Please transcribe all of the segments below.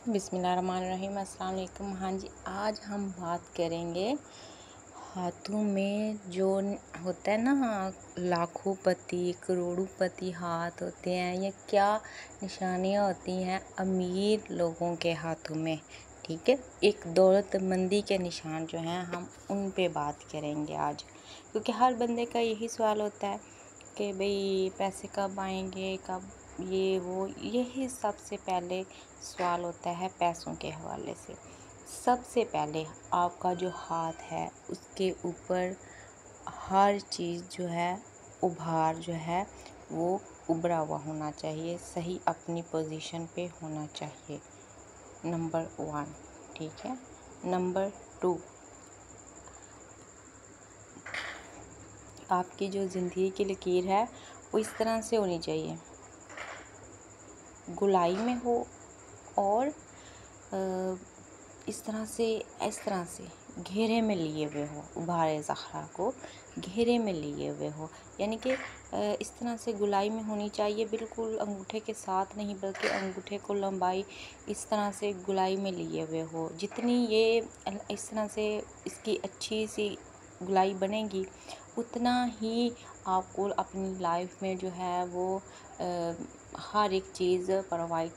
बिस्मिल्लाहिर्रहमानिर्रहीम। अस्सलाम वालेकुम। हाँ जी, आज हम बात करेंगे हाथों में जो होता है ना, लाखों पति करोड़ों पति हाथ होते हैं, ये क्या निशानियाँ होती हैं अमीर लोगों के हाथों में। ठीक है, एक दौलतमंदी के निशान जो हैं हम उन पे बात करेंगे आज, क्योंकि हर बंदे का यही सवाल होता है कि भाई पैसे कब आएंगे, कब ये वो, यही सबसे पहले सवाल होता है पैसों के हवाले से। सबसे पहले आपका जो हाथ है उसके ऊपर हर चीज़ जो है, उभार जो है वो उभरा हुआ होना चाहिए, सही अपनी पोजीशन पे होना चाहिए। नंबर 1, ठीक है। नंबर 2, आपकी जो ज़िंदगी की लकीर है वो इस तरह से होनी चाहिए, गुलाई में हो और इस तरह से घेरे में लिए हुए हो, उभारे ज़हरा को घेरे में लिए हुए हो, यानी कि इस तरह से गुलाई में होनी चाहिए, बिल्कुल अंगूठे के साथ नहीं बल्कि अंगूठे को लंबाई इस तरह से गुलाई में लिए हुए हो। जितनी ये इस तरह से इसकी अच्छी सी गुलाई बनेगी उतना ही आपको अपनी लाइफ में जो है वो हर एक चीज़ प्रोवाइड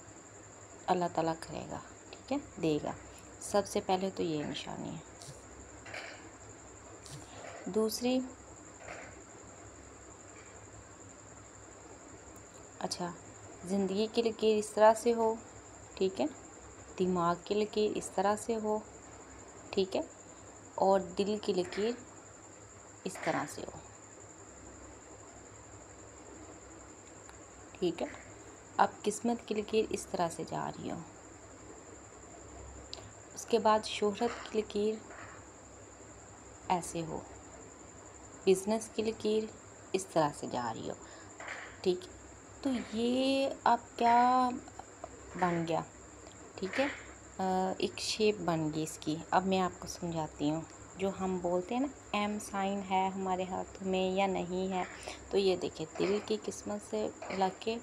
अल्लाह ताला करेगा, ठीक है, देगा। सबसे पहले तो ये निशानी है। दूसरी, अच्छा, ज़िंदगी की लकीर इस तरह से हो, ठीक है, दिमाग की लकीर इस तरह से हो, ठीक है, और दिल की लकीर इस तरह से हो, ठीक है। अब किस्मत की लकीर इस तरह से जा रही हो। उसके बाद शोहरत की लकीर ऐसे हो, बिजनेस की लकीर इस तरह से जा रही हो, ठीक है। तो ये अब क्या बन गया, ठीक है, एक शेप बन गई इसकी। अब मैं आपको समझाती हूँ। जो हम बोलते हैं ना एम साइन है हमारे हाथों में या नहीं है, तो ये देखिए दिल की किस्मत से लगे,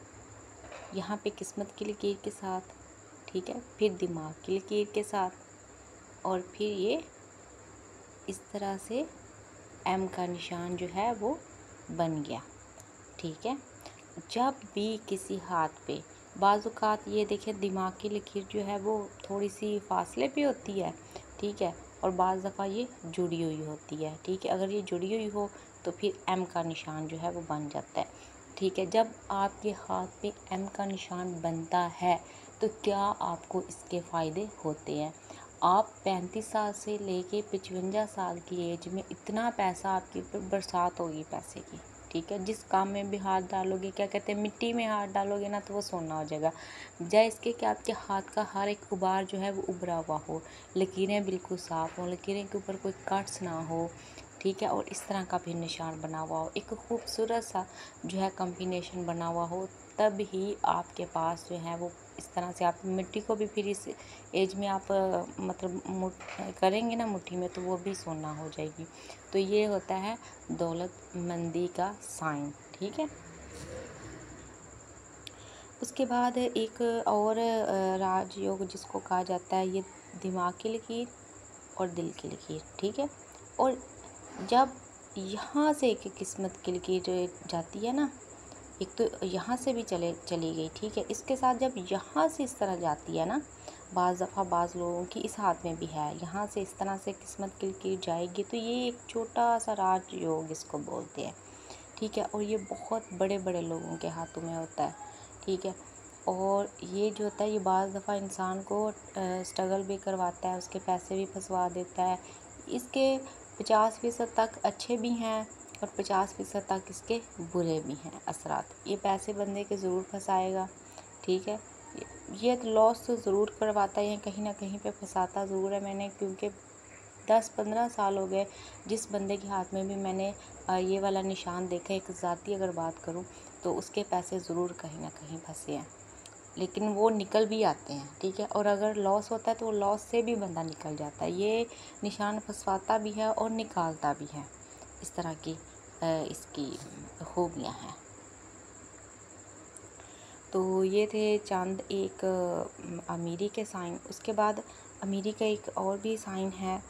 यहाँ पे किस्मत की लकीर के साथ, ठीक है, फिर दिमाग की लकीर के साथ, और फिर ये इस तरह से एम का निशान जो है वो बन गया, ठीक है। जब भी किसी हाथ पे बाज़-औक़ात ये देखिए दिमाग की लकीर जो है वो थोड़ी सी फासले पे होती है, ठीक है, और बाज़ दफ़ा ये जुड़ी हुई होती है, ठीक है। अगर ये जुड़ी हुई हो तो फिर एम का निशान जो है वो बन जाता है, ठीक है। जब आपके हाथ पे एम का निशान बनता है तो क्या आपको इसके फ़ायदे होते हैं। आप 35 साल से लेके 55 साल की एज में इतना पैसा आपके ऊपर बरसात होगी पैसे की, ठीक है। जिस काम में भी हाथ डालोगे, क्या कहते हैं, मिट्टी में हाथ डालोगे ना तो वो सोना हो जाएगा, बजाय इसके कि आपके हाथ का हर एक उबार जो है वो उभरा हुआ हो, लकीरें बिल्कुल साफ़ हो, लकीरें के ऊपर कोई कट्स ना हो, ठीक है, और इस तरह का भी निशान बना हुआ हो, एक खूबसूरत सा जो है कॉम्बिनेशन बना हुआ हो, तब ही आपके पास जो है वो इस तरह से आप मिट्टी को भी फिर इस एज में आप मतलब करेंगे ना मुट्ठी में तो वो भी सोना हो जाएगी। तो ये होता है दौलतमंदी का साइन, ठीक है। उसके बाद एक और राजयोग जिसको कहा जाता है, ये दिमाग की लकीर और दिल की लकीर, ठीक है। और जब यहाँ से एक किस्मत की लकीर जाती है ना, एक तो यहाँ से भी चली गई, ठीक है, इसके साथ जब यहाँ से इस तरह जाती है ना, बाज़ दफ़ा बाज़ लोगों की इस हाथ में भी है, यहाँ से इस तरह से किस्मत की लकीर जाएगी तो ये एक छोटा सा राजयोग इसको बोलते हैं, ठीक है। और ये बहुत बड़े बड़े लोगों के हाथों में होता है, ठीक है। और ये जो होता है ये बाज़ दफ़ा इंसान को स्ट्रगल भी करवाता है, उसके पैसे भी फंसवा देता है। इसके 50% तक अच्छे भी हैं और 50% तक इसके बुरे भी हैं असरात। ये पैसे बंदे के ज़रूर फंसाएगा, ठीक है। ये लॉस तो ज़रूर करवाता है, कहीं ना कहीं पे फंसाता ज़रूर है। मैंने क्योंकि 10-15 साल हो गए जिस बंदे के हाथ में भी मैंने ये वाला निशान देखा, एक ज़ाती अगर बात करूं तो उसके पैसे ज़रूर कहीं ना कहीं फंसे हैं, लेकिन वो निकल भी आते हैं, ठीक है। और अगर लॉस होता है तो लॉस से भी बंदा निकल जाता है। ये निशान फंसवाता भी है और निकालता भी है, इस तरह की इसकी खूबियाँ हैं। तो ये थे चंद एक अमीरी के साइन। उसके बाद अमीरी का एक और भी साइन है,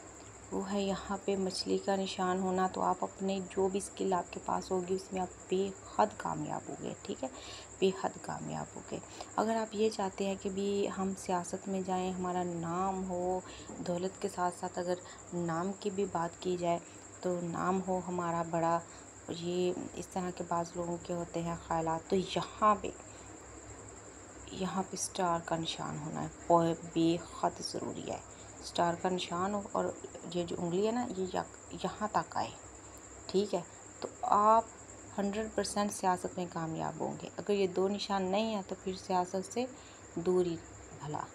वो है यहाँ पे मछली का निशान होना। तो आप अपने जो भी स्किल आपके पास होगी उसमें आप बेहद कामयाब होगे, ठीक है, बेहद कामयाब होगे। अगर आप ये चाहते हैं कि भी हम सियासत में जाएं, हमारा नाम हो, दौलत के साथ साथ अगर नाम की भी बात की जाए तो नाम हो हमारा बड़ा, ये इस तरह के बाज़ लोगों के होते हैं ख़यालात, तो यहाँ पे स्टार का निशान होना है बहुत बेहद ज़रूरी है। स्टार का निशान हो और ये जो उंगली है ना ये यहाँ तक आए, ठीक है, तो आप 100% सियासत में कामयाब होंगे। अगर ये दो निशान नहीं है तो फिर सियासत से दूर ही भला,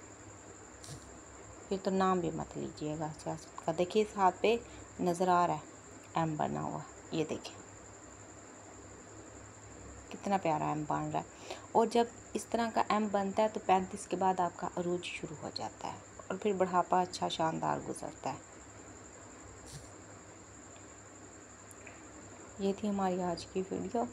फिर तो नाम भी मत लीजिएगा सियासत का। देखिए इस हाथ पे नज़र आ रहा है एम बना हुआ, ये देखें कितना प्यारा एम बन रहा है। और जब इस तरह का एम बनता है तो 35 के बाद आपका अरूज शुरू हो जाता है और फिर बुढ़ापा अच्छा शानदार गुजरता है। ये थी हमारी आज की वीडियो।